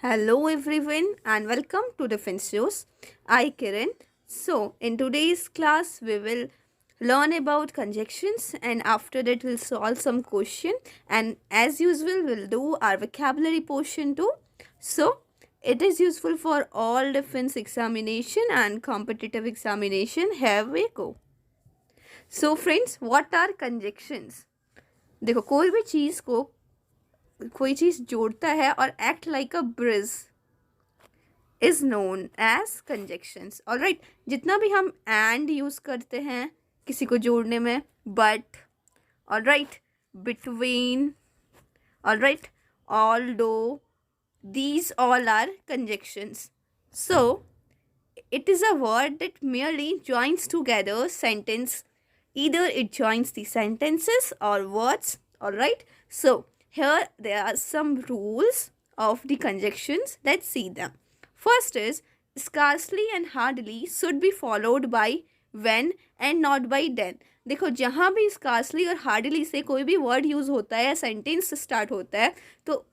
Hello everyone and welcome to Defense News. I KIRAN. So in today's class we will learn about conjunctions and after that we'll solve some question and as usual we'll do our vocabulary portion too. So it is useful for all defense examination and competitive examination. Here we go. So friends, what are conjunctions? देखो कोई भी चीज़ को कोई चीज़ जोड़ता है और act like a bridge is known as conjunctions. Alright, जितना भी हम एंड यूज़ करते हैं किसी को जोड़ने में, but, alright, between, alright, although, these all are conjunctions. So it is a word that merely joins together sentence. Either it joins the sentences or words. Alright. So here there are some rules of the conjunctions. Let's see them. First is scarcely and hardly should be followed by when and not by then. देखो जहाँ भी scarcely और hardly से कोई भी word use होता है या सेंटेंस स्टार्ट होता है तो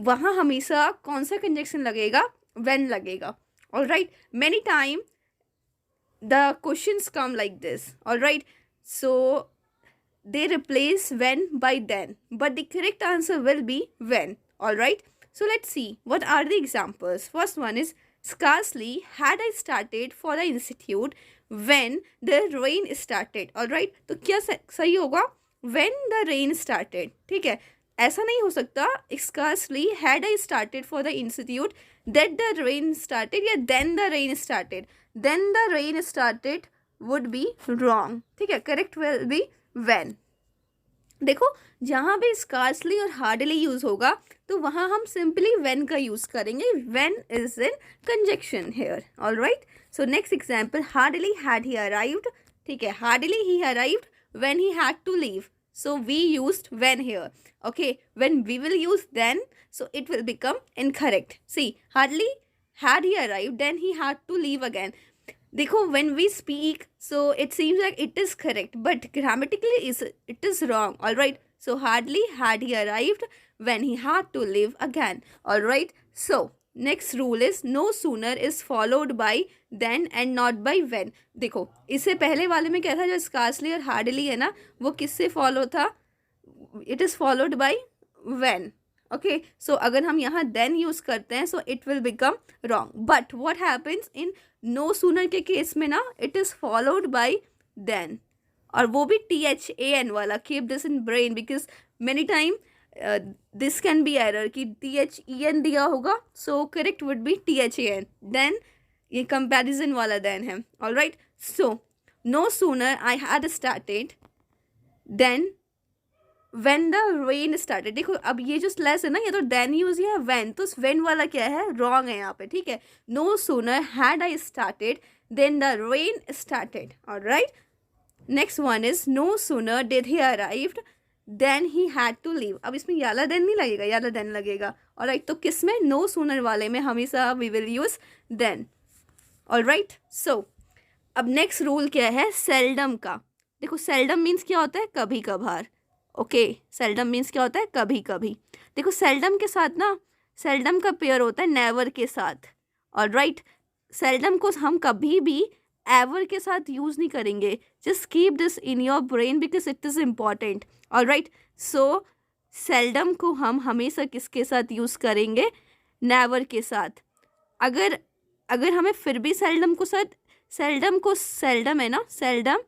वहाँ हमेशा कौन सा कंजक्शन लगेगा? when लगेगा. Alright. Many time the questions come like this. Alright. So they replace when by then, but the correct answer will be when. Alright. So let's see what are the examples. First one is scarcely had I started for the institute when the rain started. Alright. तो क्या सही होगा? when the rain started. ठीक है, ऐसा नहीं हो सकता scarcely had I started for the institute that the rain started या then the rain started. then the rain started would be wrong. ठीक है, correct will be when. देखो जहाँ भी scarcely और hardly यूज़ होगा तो वहाँ हम simply when का यूज़ करेंगे. when is in conjunction here. Alright. So next example, hardly had he arrived. ठीक है, hardly he arrived when he had to leave. So we used when here. Okay, when we will use then, so it will become incorrect. See, hardly had he arrived, then he had to leave again. देखो when we speak, so it seems like it is correct, but grammatically it is wrong. Alright, so hardly had he arrived when he had to leave again. Alright, so next rule is no sooner is followed by than and not by when. देखो इससे पहले वाले में क्या था, जो scarcely और hardly है ना, वो किससे फॉलो था? It is followed by when. Okay, so अगर हम यहाँ देन यूज़ करते हैं so it will become wrong. But what happens in no sooner के केस में ना, it is followed by then, और वो भी THAN वाला. Keep this in brain because many time this can be error कि THEN दिया होगा, so correct would be THAN. Then ये कंपैरिजन वाला देन है. Alright, so no sooner I had started than when the rain started. देखो अब ये जो स्लैश है ना, ये तो देन यूज है व्हेन, तो व्हेन वाला क्या है, रॉन्ग है यहाँ पे. ठीक है, no sooner had I started than the rain started. Alright, next one is no sooner did he arrived than he had to leave. अब इसमें याला देन नहीं लगेगा, याला देन लगेगा. ऑलराइट, तो किस में? नो सूनर वाले में हमेशा we will use then. Alright, so अब नेक्स्ट रूल क्या है, सेल्डम का. देखो सेल्डम मीन्स क्या होता है, कभी कभार. ओके, सेल्डम मीन्स क्या होता है, कभी कभी. देखो सेल्डम के साथ ना, सेल्डम का पेयर होता है नेवर के साथ. ऑलराइट, सेल्डम को हम कभी भी एवर के साथ यूज़ नहीं करेंगे. Just keep this in your brain because it is important. Alright, so seldom को हम हमेशा किसके साथ यूज़ करेंगे, नेवर के साथ. अगर अगर हमें फिर भी सेल्डम को सेल्डम है ना, सेल्डम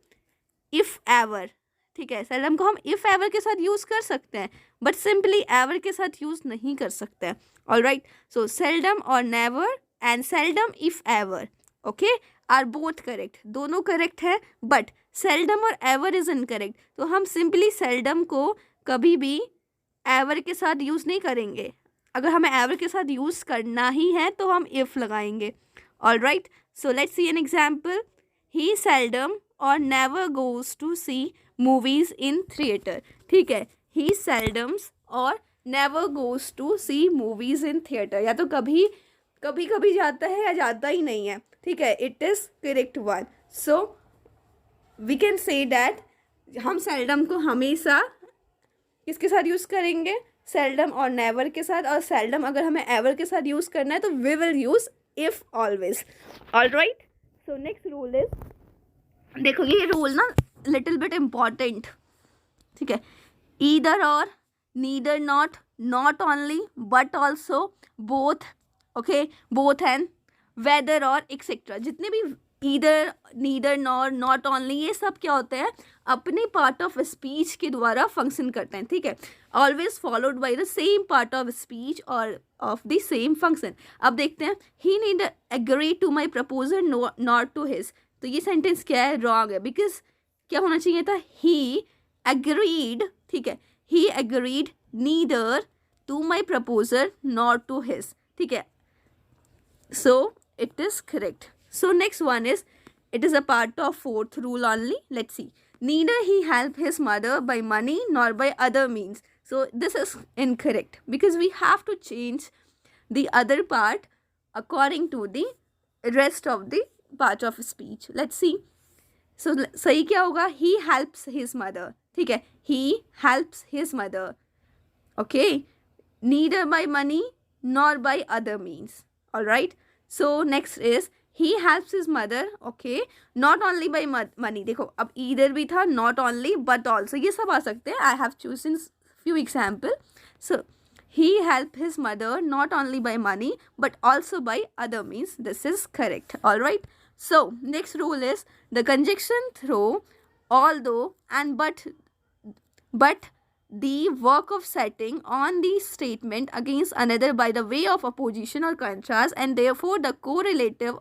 इफ़ एवर. ठीक है, सेल्डम को हम इफ़ एवर के साथ यूज़ कर सकते हैं बट सिंपली एवर के साथ यूज़ नहीं कर सकते हैं. Alright, so seldom or never and seldom if ever okay are both correct. दोनों करेक्ट है but seldom or ever is incorrect. तो हम सिंपली सेल्डम को कभी भी एवर के साथ यूज़ नहीं करेंगे. अगर हमें एवर के साथ यूज़ करना ही है तो हम इफ़ लगाएंगे. Alright, so let's see an example. He seldom or never goes to see movies in theatre. ठीक है, he seldoms or never goes to see movies in theatre. या तो कभी कभी जाता है या जाता ही नहीं है. ठीक है, it is correct one. So we can say that हम सेल्डम को हमेशा किसके साथ यूज़ करेंगे, सेल्डम और नेवर के साथ, और सेल्डम अगर हमें एवर के साथ यूज़ करना है तो we will use if always. Alright, so next rule is, देखो ये रूल ना लिटिल बिट इम्पॉर्टेंट, ठीक है. Either or, neither nor, not only but also, both, okay, both and, whether or etcetera. जितने भी either, neither, nor, not only, ये सब क्या होते हैं, अपने पार्ट ऑफ स्पीच के द्वारा फंक्शन करते हैं, ठीक है. Always followed by the same part of speech और ऑफ द सेम फंक्शन. अब देखते हैं, he need agree to my proposal not to his. तो ये सेंटेंस क्या है, रॉन्ग है, बिकॉज क्या होना चाहिए था, ही एग्रीड, ठीक है, he agreed neither to my proposal not to his, ठीक है. So it is correct. So next one is, it is a part of fourth rule only. Let's see. Neither he helped his mother by money nor by other means. So this is incorrect because we have to change the other part according to the rest of the part of speech. Let's see. So सही क्या होगा, he helps his mother, ठीक है, he helps his mother, okay, neither by money nor by other means. All right, so next is, he helps his mother, okay, not only by money. देखो अब either भी था, not only but also, ये सब आ सकते हैं. I have chosen few example. So he helped his mother not only by money but also by other means. This is correct. All right, so next rule is the conjunction through, although and but the work of setting on the statement against another by the way of opposition or contrast, and therefore the correlative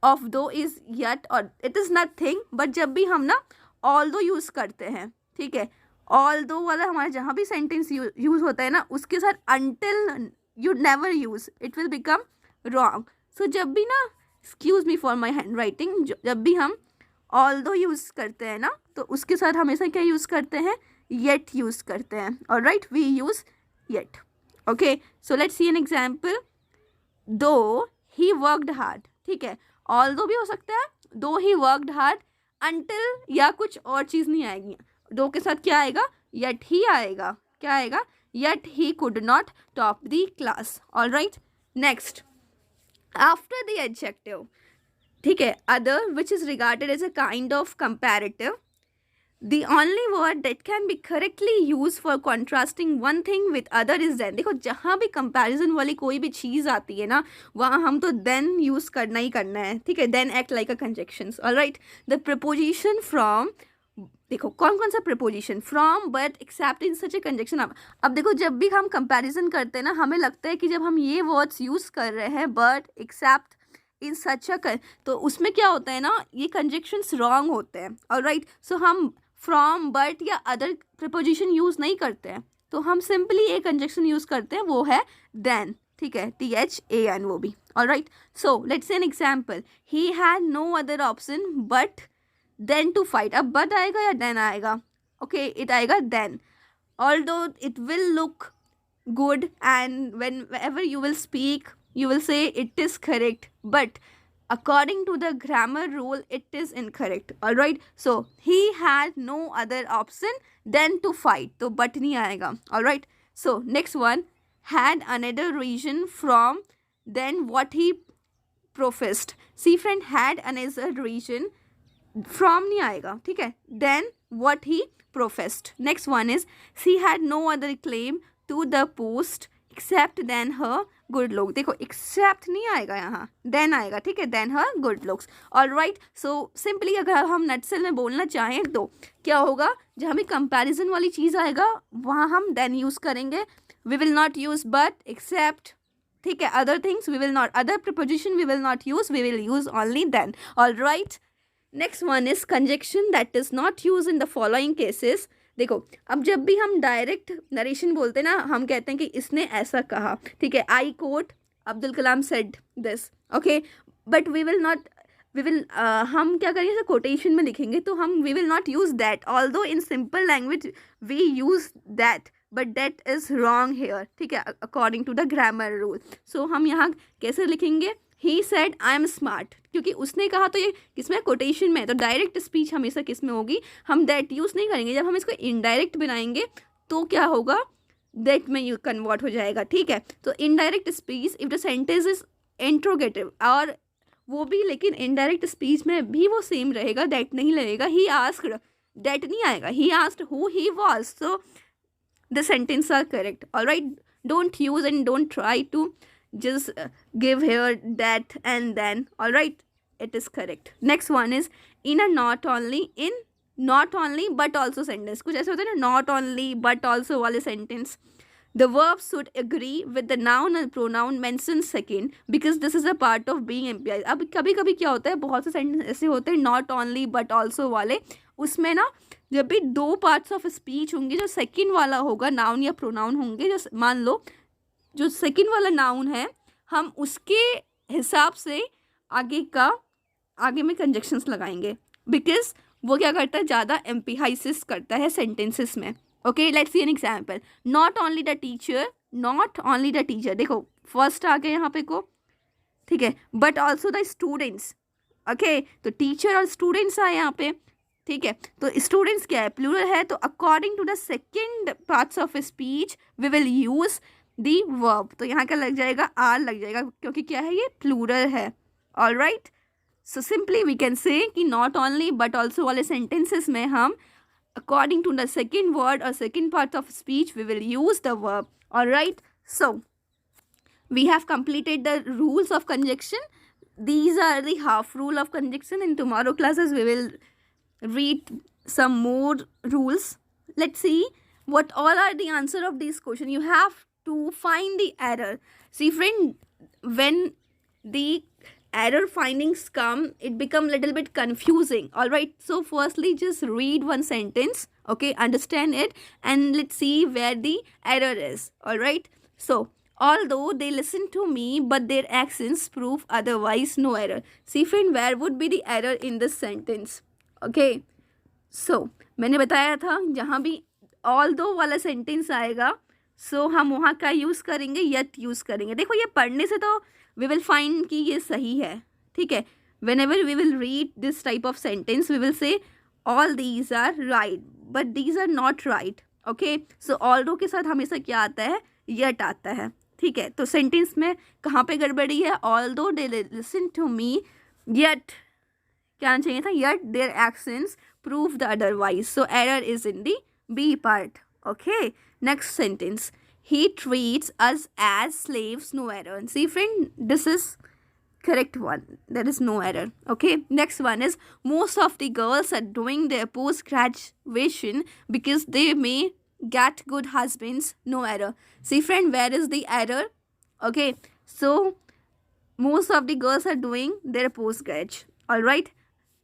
of though is yet or it is nothing. but जब भी हम ना although use करते हैं, ठीक है, although वाला हमारा जहाँ भी सेंटेंस यूज़ होता है ना, उसके साथ until you never use, it will become wrong. so जब भी ना, excuse me for my handwriting, जब भी हम although यूज़ करते हैं ना, तो उसके साथ हमेशा क्या यूज़ करते हैं, yet यूज़ करते हैं. Alright, we use yet. Okay, so let's see an example. Though he worked hard, ठीक है, ऑल्दो भी हो सकता है, दो ही वर्कड हार्ड, अंटिल या कुछ और चीज़ नहीं आएगी. दो के साथ क्या आएगा, yet ही आएगा. क्या आएगा, yet he could not top the class. Alright, next, after the adjective, ठीक है, other which is regarded as a kind of comparative, the only word that can be correctly used for contrasting one thing with other is then. देखो जहाँ भी comparison वाली कोई भी चीज़ आती है ना, वहाँ हम तो then यूज़ करना ही करना है, ठीक है. then act like a conjunctions. all right, the preposition from, देखो कौन कौन सा preposition, from, but, except in such a conjunction. अब देखो जब भी हम comparison करते हैं ना, हमें लगता है कि जब हम ये words यूज़ कर रहे हैं but, except, इन सच अ, तो उसमें क्या होता है ना, ये conjunctions wrong होते हैं. ऑलराइट, सो हम फ्रॉम, बट या अदर प्रिपोजिशन यूज़ नहीं करते हैं, तो हम सिंपली एक कंजक्शन यूज़ करते हैं, वो है देन, ठीक है, THAN, वो भी. Alright, so let's say an example. He had no other option but than to fight. अब बट आएगा या देन आएगा, ओके, इट आएगा than. Although it will look good and whenever you will speak you will say it is correct, but according to the grammar rule it is incorrect. all right, so he had no other option than to fight, तो but नहीं आएगा. all right, so next one, had another reason from then what he professed. see friend, had another reason, from नहीं आएगा, ठीक है, then what he professed. next one is, she had no other claim to the post except then her good look. देखो except नहीं आएगा यहाँ, then आएगा, ठीक है, then her good looks. all right, so simply अगर हम नटसेल में बोलना चाहें तो क्या होगा, जहाँ भी कंपैरिजन वाली चीज़ आएगा वहाँ हम then यूज़ करेंगे. we will not use but, except, ठीक है, other things we will not, other preposition we will not use, we will use only then. all right, next one is conjunction that is not used in the following cases. देखो अब जब भी हम direct narration बोलते हैं ना, हम कहते हैं कि इसने ऐसा कहा, ठीक है, I quote Abdul Kalam said this, okay, but we will not, we will, हम क्या करेंगे, कोटेशन में लिखेंगे, तो हम we will not use that, although in simple language we use that, but that is wrong here, ठीक है, according to the grammar rule. So हम यहाँ कैसे लिखेंगे, he said I am smart, क्योंकि उसने कहा, तो ये किसमें, कोटेशन में, तो डायरेक्ट स्पीच हमेशा किस में होगी, हम दैट यूज़ नहीं करेंगे. जब हम इसको इनडायरेक्ट बनाएंगे तो क्या होगा, दैट में यू कन्वर्ट हो जाएगा, ठीक है। तो indirect speech if the sentence is interrogative, और वो भी लेकिन इनडायरेक्ट स्पीच में भी वो सेम रहेगा, दैट नहीं लगेगा। ही आस्क्ड, दैट नहीं आएगा। He asked who he was, so the sentence are correct. All right, don't use and don't try to just give here that and then. All right, it is correct. Next one is in a not only, in not only but also sentence. कुछ ऐसे होते हैं ना, not only but also वाले sentence. The verb should agree with the noun and pronoun mentioned second because this is a part of being implied. अब कभी कभी क्या होता है, बहुत से सेंटेंस ऐसे होते हैं not only but also वाले, उसमें ना जब भी दो पार्ट्स ऑफ स्पीच होंगे, जो सेकंड वाला होगा नाउन या प्रोनाउन होंगे, जो मान लो जो सेकंड वाला नाउन है, हम उसके हिसाब से आगे में कंजक्शंस लगाएंगे, बिकॉज वो क्या करता है, ज़्यादा एम्फसाइज करता है सेंटेंसेस में। Okay, let's see an example. Not only the teacher, not only the teacher, देखो फर्स्ट आ गए यहाँ पे को, ठीक है, but also the students. Okay, तो टीचर और स्टूडेंट्स आए यहाँ पे, ठीक है। तो स्टूडेंट्स क्या है, प्लूरल है, तो according to the second parts of speech we will use the verb. तो यहाँ का लग जाएगा, आर लग जाएगा, क्योंकि क्या है, ये प्लूरल है। All right, so simply we can say कि नॉट ओनली बट ऑल्सो वाले सेंटेंसेस में हम according to the second word और second part of speech we will use the verb. All right, so we have completed the rules of conjunction. These are the half rule of conjunction. In tomorrow classes we will read some more rules. Let's see what all are the answer of this question. You have to find the error. See friend, when the error findings come, it become little bit confusing. All right, so firstly just read one sentence, okay, understand it, and let's see where the error is. All right, so although they listen to me but their actions prove otherwise, no error. See friend, where would be the error in this sentence? Okay, so मैंने बताया था जहाँ भी all दो वाला sentence आएगा, सो हम वहाँ का यूज़ करेंगे, यट यूज़ करेंगे। देखो ये पढ़ने से तो वी विल फाइंड कि ये सही है, ठीक है। Whenever we will read this type of sentence we will say all these are right but these are not right. Okay, so although के साथ हमेशा क्या आता है, यट आता है, ठीक है। तो सेंटेंस में कहाँ पे गड़बड़ी है, although they listen to me yet, क्या आना चाहिए था, yet their actions prove the otherwise. So error is in the B part. Okay, next sentence. He treats us as slaves, no error. See friend, this is correct one. There is no error. Okay, next one is most of the girls are doing their post graduation because they may get good husbands, no error. See friend, where is the error? Okay, so most of the girls are doing their post grad. All right,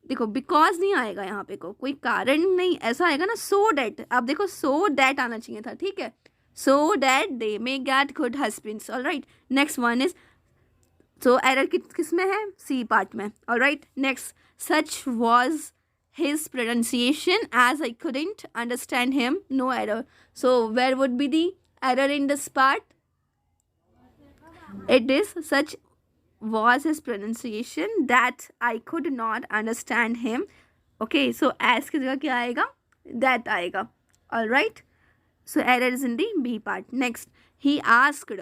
देखो because नहीं आएगा यहाँ पे, को कोई कारण नहीं, ऐसा आएगा ना सो डैट। अब देखो सो डैट आना चाहिए था, ठीक है, so that they may get good husbands. All right, next one is, so error किस में है, सी पार्ट में। All right, next, such was his pronunciation as I couldn't understand him, no error. So where would be the error in this part, it is such was his pronunciation that I could not understand him. Okay, so as की जगह क्या आएगा, that आएगा। All right, so error is in the B part. Next, he asked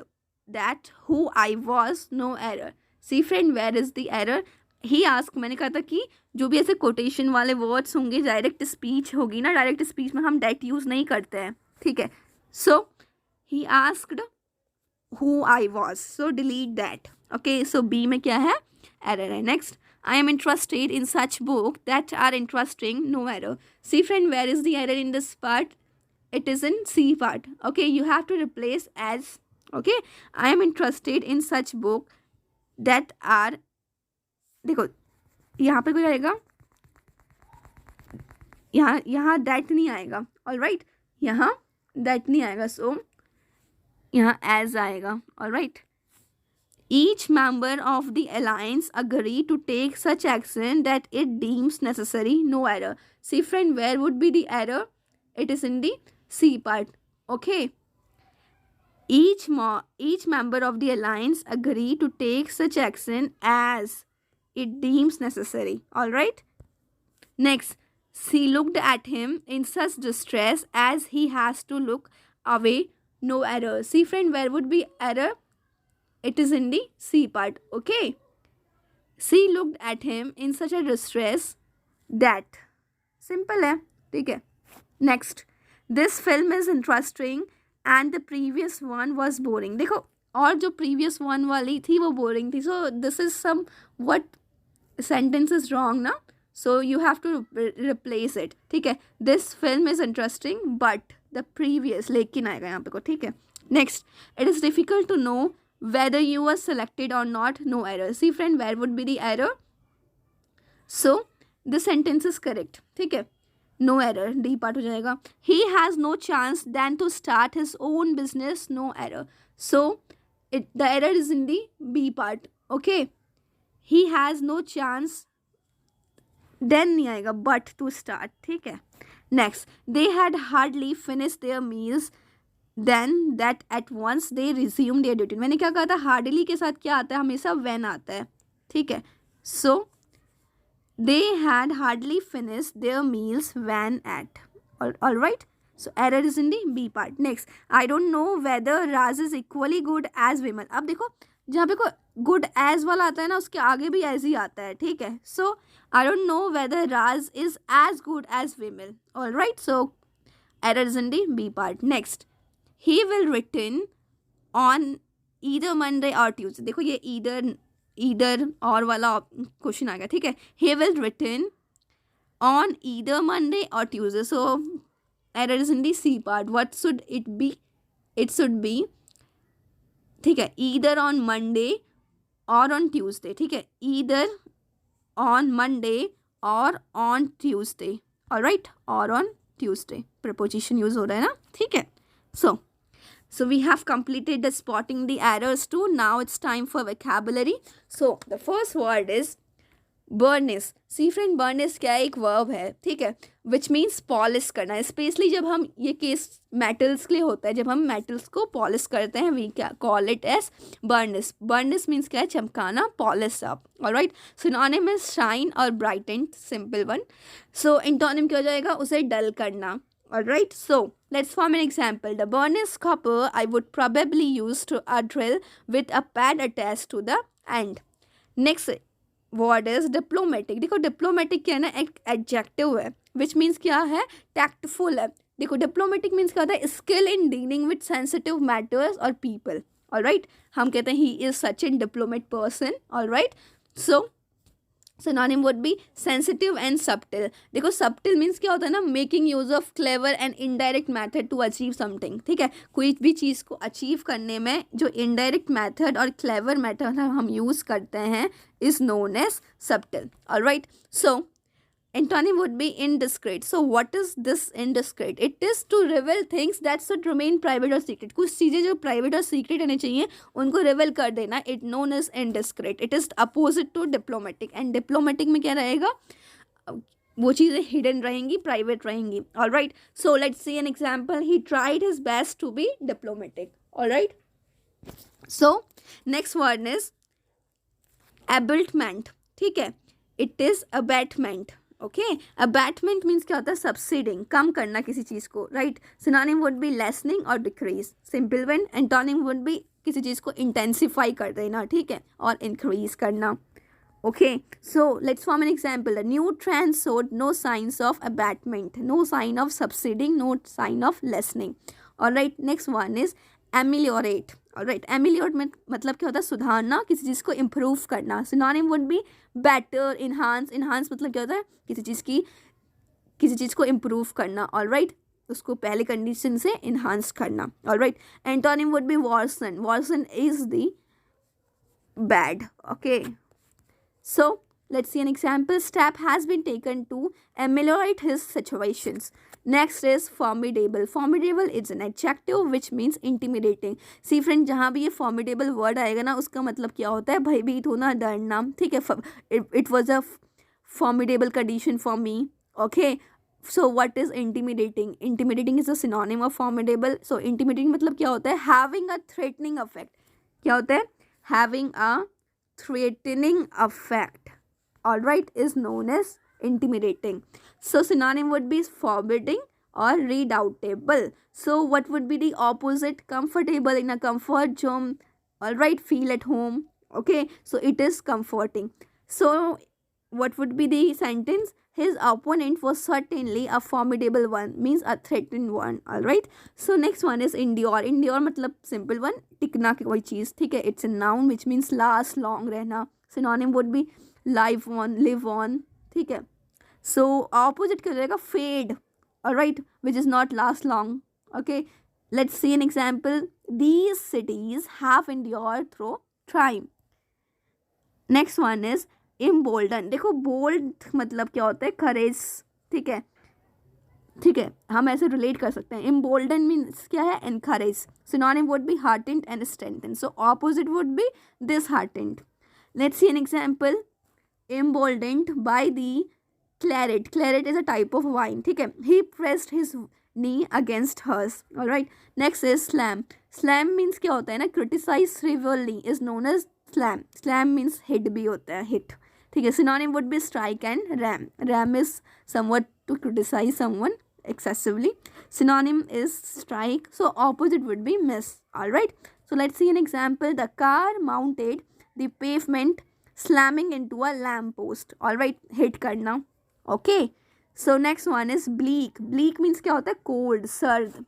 that who I was, no error. See friend, where is the error? He asked, मैंने कहा था कि जो भी ऐसे कोटेशन वाले वर्ड्स होंगे, डायरेक्ट स्पीच होगी ना, डायरेक्ट स्पीच में हम that यूज़ नहीं करते हैं, ठीक है। So he asked who I was, so delete that. Okay, so B में क्या है, error है। Next, I am interested in such book that are interesting, no error. See friend, where is the error in this part? It is in C part. Okay, you have to replace as. Okay, I am interested in such book that are, देखो यहाँ पे कोई आएगा, यहाँ that नहीं आएगा। All right, यहाँ that नहीं आएगा, so यहाँ as आएगा। All right, each member of the alliance agree to take such action that it deems necessary, no error. See friend, where would be the error? It is in the C part. Okay, each member of the alliance agree to take such action as it deems necessary. All right, next, she looked at him in such distress as he has to look away, no error. See friend, where would be error? It is in the C part. Okay. She looked at him in such a distress that. Simple है, ठीक है. Next, this film is interesting and the previous one was boring. देखो, और जो previous one वाली थी वो boring थी. So this is some what sentence is wrong ना. So you have to replace it. ठीक है. This film is interesting but the previous लेकिन आएगा यहाँ पे को. ठीक है. Next, it is difficult to know whether you were selected or not. No error. See friend, where would be the error? So this sentence is correct. ठीक है. No error. D part हो जाएगा. He has no chance than to start his own business. No error. So the error is in the B part. Okay. He has no chance. Then नहीं आएगा but to start. ठीक है. Next, they had hardly finished their meals then that at once they resumed their duty. मैंने क्या कहा था? hardly के साथ क्या आता है? हमेशा when आता है. ठीक है. So they had hardly finished their meals when at. All right. So error is in the B part. Next, I don't know whether Raz is equally good as Vimal. अब देखो जहाँ पे को good as वाला आता है ना, उसके आगे भी as ही आता है. ठीक है. So I don't know whether Raz is as good as Vimal. All right. So error is in the B part. Next, he will return on either Monday or Tuesday. देखो ये either और वाला question आ गया. ठीक है. He will return on either Monday or Tuesday. So error is in the C part. What should it be? It should be, ठीक है, either on Monday or on Tuesday. ठीक है. Either on Monday or on Tuesday. All right. Or on Tuesday. Preposition use हो रहा है ना. ठीक है. So we have completed the spotting the errors too. Now it's time for vocabulary. So the first word is burnish. See friend, burnish क्या है? एक verb है. ठीक है. Which means polish करना. Especially जब हम ये case metals के लिए होता है, जब हम metals को polish करते हैं, we call it as burnish. Burnish means क्या है? चमकाना, polish up. Alright. Synonym is shine or brighten. Simple one. So antonym क्या हो जाएगा? उसे dull करना. Alright. So let's form an example. The burnish copper I would probably use to a drill with a pad attached to the end. Next word is diplomatic. देखो diplomatic क्या है ना? एक adjective है, which means क्या है? Tactful है. देखो diplomatic means क्या होता है? Skill in dealing with sensitive matters or people. Alright. हम कहते हैं he is such a diplomat person. Alright. So synonym would be sensitive and subtle. देखो subtle means क्या होता है ना? Making use of clever and indirect method to achieve something. ठीक है. कोई भी चीज़ को achieve करने में जो indirect method और clever method हम use करते हैं is known as subtle. Alright. So antonym would be indiscreet. So what is this indiscreet? It is to reveal things that should remain private or secret. कुछ चीज़ें जो private और secret रहने चाहिए उनको reveal कर देना. It known as indiscreet. It is opposite to diplomatic. And diplomatic में क्या रहेगा? वो चीज़ें hidden रहेंगी, private रहेंगी. All right. So let's see an example. He tried his best to be diplomatic. All right. So next word is abatement. ठीक है. It is abatement. Okay. Abatement means क्या होता है? सब्सिडिंग, कम करना किसी चीज़ को. Right. Synonym would be lessening और decrease. Simple one. Antonym would be किसी चीज़ को इंटेंसिफाई कर देना. ठीक है. और इंक्रीज करना. Okay. So let's form an example. The new trend showed no signs of abatement, no sign of subsiding, no sign of lessening. Alright. Next one is ameliorate. Alright. Ameliorate मतलब क्या होता है? सुधारना, किसी चीज़ को इम्प्रूव करना. Synonym would be better, enhance. Enhance मतलब क्या होता है? किसी चीज़ को इम्प्रूव करना. ऑलराइट. उसको पहले कंडीशन से इन्हांस करना. Alright. Antonym would be worsen. Worsen is the bad. Okay. So let's see an example. Step has been taken to ameliorate his situations. Next is formidable. Formidable is an adjective which means intimidating. See friend, जहाँ भी ये formidable word आएगा ना, उसका मतलब क्या होता है? भयभीत होना, डरना. ठीक है. It was a formidable condition for me. Okay. So what is intimidating? Intimidating is a synonym of formidable. So intimidating मतलब क्या होता है? Having a threatening effect. क्या होता है? Having a threatening effect. All right, is known as intimidating. So synonym would be forbidding or redoubtable. So what would be the opposite? Comfortable, in a comfort zone. All right, feel at home. Okay, so it is comforting. So what would be the sentence? His opponent was certainly a formidable one, means a threatened one. All right. So next one is endure. Endure मतलब simple one, टिकना की कोई चीज़, ठीक है. It's a noun which means last, long, रहना. Synonym would be live on, live on, ठीक है. So opposite क्या हो जाएगा? Fade. All right, which is not last long. Okay. Let's see an example. These cities have endured through time. Next one is embolden. देखो bold मतलब क्या होता है? करेज, ठीक है, ठीक है, हम ऐसे रिलेट कर सकते हैं. embolden मीन्स क्या है? encourage. synonym would be heartened and strengthened. so opposite would be disheartened. Let's see an example. emboldened by the claret. Claret is a type of wine, ठीक है. he pressed his knee against hers. all right. next is slam. slam means क्या होता है ना? criticize severely is known as slam. slam means hit भी होता है, hit, ठीक है. synonym would be strike and ram. ram is somewhat to criticize someone excessively. synonym is strike. so opposite would be miss. all right. so let's see an example. The car mounted the pavement slamming into a lamp post. all right, hit करना. okay. so next one is bleak. bleak means क्या होता है? cold, सर्द,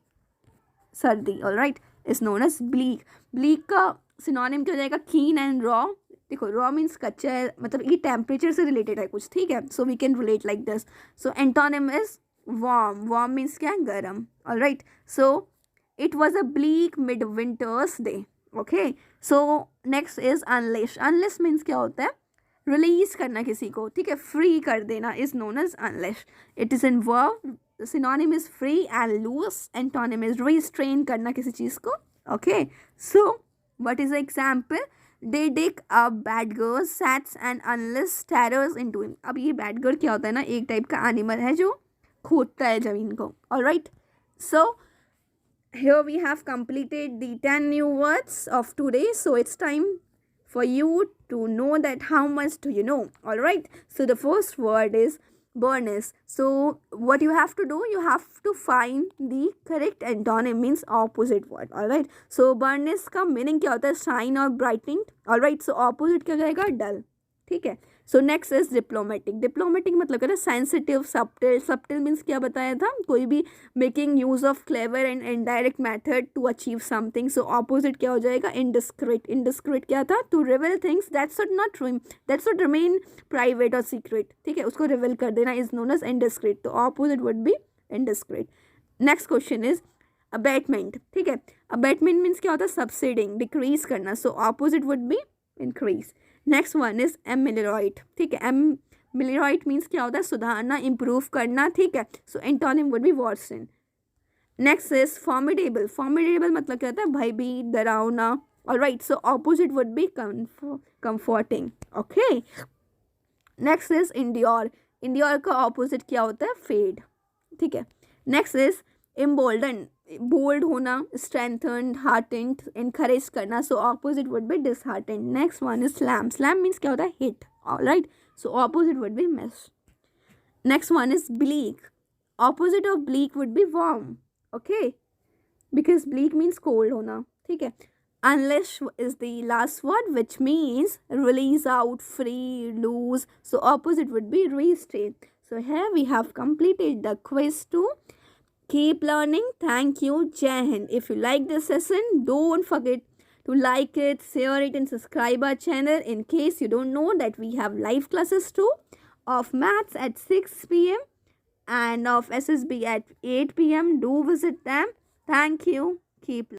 सर्दी. all right, is known as bleak. bleak का synonym क्या हो जाएगा? keen and raw. देखो रॉ मीन्स कच्चा है, मतलब ये टेम्परेचर से रिलेटेड है कुछ, ठीक है. So we can relate like this. So antonym is warm. Warm means क्या है? गर्म. All right. So it was a bleak midwinter's day. Okay. So next is unleash. Unleash means क्या होता है? रिलीज करना किसी को, ठीक है, फ्री कर देना is known as unleash. It is in verb. Synonym is free and loose. Antonym is restrain करना किसी चीज़ को. Okay. So what is the example? They dig up badger, sats and unless stares into him. अब ये badger क्या होता है ना? एक टाइप का एनिमल है जो खोदता है ज़मीन को. all right. so here we have completed the 10 new words of today. so it's time for you to know that how much do you know. all right. so the first word is burnish. so what you have to do, you have to find the correct antonym, means opposite word. all right. so burnish का meaning क्या होता है? shine और brightening. all right. so opposite क्या जाएगा? dull, ठीक है. so next is diplomatic. diplomatic मतलब क्या है? sensitive, subtle. subtle means क्या बताया था? कोई भी making use of clever and indirect method to achieve something. so opposite क्या हो जाएगा? indiscreet. indiscreet क्या था? to reveal things that should remain private or secret, ठीक है, उसको reveal कर देना is known as indiscreet. तो opposite would be indiscreet. next question is abatement, ठीक है. abatement means क्या होता है? subsiding, decrease करना. so opposite would be increase. Next one is ameliorate, ठीक है. ameliorate मीन्स क्या होता है? सुधारना, इम्प्रूव करना, ठीक है. So antonym would be worsen. Next is formidable. Formidable मतलब क्या होता है? भयभीत, डरावना. All right. So opposite would be comforting. Okay. Next is endure. Endure का ऑपोजिट क्या होता है? फेड, ठीक है. Next is embolden. बोल्ड होना, स्ट्रेंथन्ड, हार्टेंड, इनकरेज करना. सो opposite would B disheartened. Next one is slam. Slam means क्या होता है? Hit. All right. So opposite would B miss. Next one is bleak. Opposite of bleak would be warm. Okay, because bleak means cold होना, ठीक है. unless is the last word, which means release out, free, lose. so opposite would be restrain. so here we have completed the quiz too. Keep learning. Thank you. Jai Hind. If you like this session, don't forget to like it, share it and subscribe our channel. In case you don't know that we have live classes too of maths at 6 p.m. and of SSB at 8 p.m. Do visit them. Thank you. Keep learning.